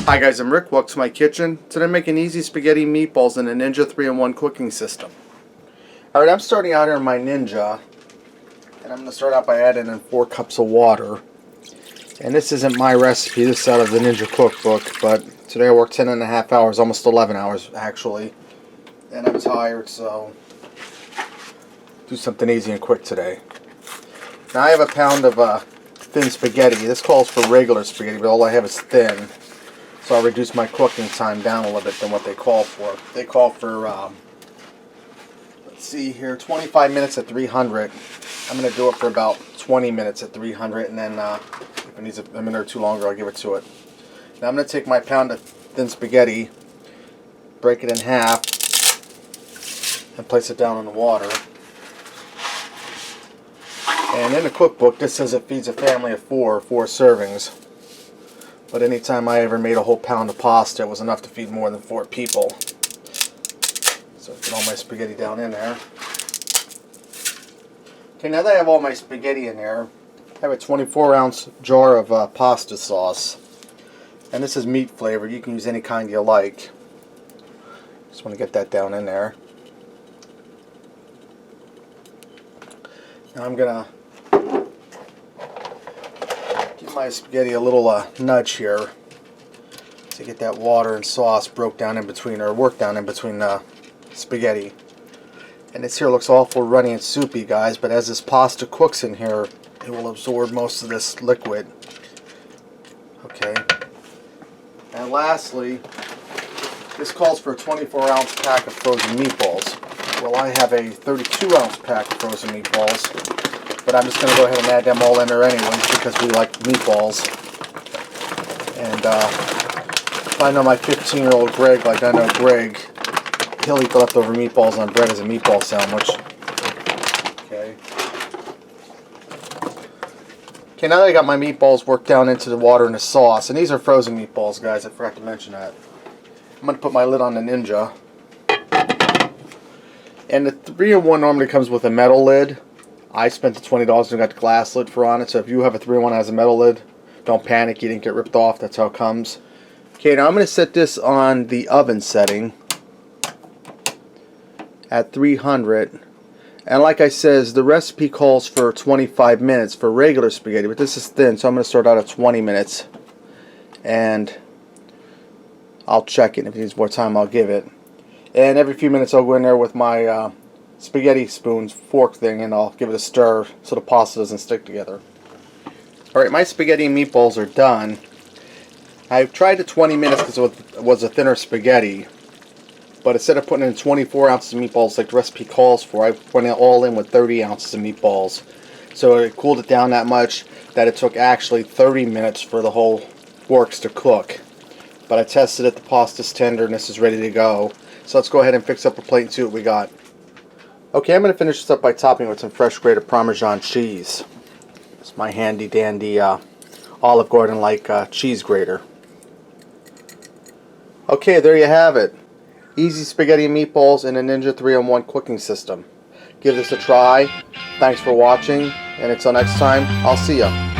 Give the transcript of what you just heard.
Hi guys, I'm Rick. Welcome to my kitchen. Today I'm making easy spaghetti meatballs in a Ninja 3-in-1 cooking system. Alright, I'm starting out here in my Ninja, and I'm going to start out by adding in 4 cups of water. And this isn't my recipe, this is out of the Ninja cookbook, but today I worked 10.5 hours, almost 11 hours actually. And I'm tired, so do something easy and quick today. Now I have a pound of thin spaghetti. This calls for regular spaghetti, but all I have is thin. So I'll reduce my cooking time down a little bit than what they call for. They call for, let's see here, 25 minutes at 300. I'm going to do it for about 20 minutes at 300, and then if it needs a minute or two longer, I'll give it to it. Now I'm going to take my pound of thin spaghetti, break it in half, and place it down in the water. And in the cookbook, this says it feeds a family of 4 servings. But anytime I ever made a whole pound of pasta, it was enough to feed more than 4 people. So get all my spaghetti down in there. Okay, now that I have all my spaghetti in there, I have a 24-ounce jar of pasta sauce. And this is meat flavored. You can use any kind you like. Just want to get that down in there. Now I'm going to my spaghetti a little nudge here to get that water and sauce broke down in between, or worked down in between the spaghetti. And this here looks awful runny and soupy, guys, but as this pasta cooks in here, it will absorb most of this liquid. Okay. And lastly, this calls for a 24-ounce pack of frozen meatballs. Well, I have a 32-ounce pack of frozen meatballs. But I'm just going to go ahead and add them all in there anyway because we like meatballs. And if I know my 15-year-old Greg, like I know Greg, he'll eat the leftover meatballs on bread as a meatball sandwich. Okay. Okay, now that I got my meatballs worked down into the water and the sauce, and these are frozen meatballs, guys, I forgot to mention that. I'm going to put my lid on the Ninja. And the 3-in-1 normally comes with a metal lid. I spent the $20 and got the glass lid for on it, so if you have a 3-in-1 that has a metal lid, don't panic, you didn't get ripped off, that's how it comes. Okay, now I'm going to set this on the oven setting at 300, and like I says, the recipe calls for 25 minutes for regular spaghetti, but this is thin, so I'm going to start out at 20 minutes, and I'll check it. If it needs more time, I'll give it. And every few minutes I'll go in there with my spaghetti spoons, fork thing, and I'll give it a stir so the pasta doesn't stick together. Alright, my spaghetti and meatballs are done. I've tried the 20 minutes because it was a thinner spaghetti, but instead of putting in 24 ounces of meatballs like the recipe calls for, I went all in with 30 ounces of meatballs. So it cooled it down that much that it took actually 30 minutes for the whole works to cook. But I tested it, the pasta's tender, and this is ready to go. So let's go ahead and fix up a plate and see what we got. Okay, I'm going to finish this up by topping with some fresh grated Parmesan cheese. It's my handy dandy Olive Garden-like cheese grater. Okay, there you have it. Easy spaghetti and meatballs in a Ninja 3-in-1 cooking system. Give this a try. Thanks for watching, and until next time, I'll see ya.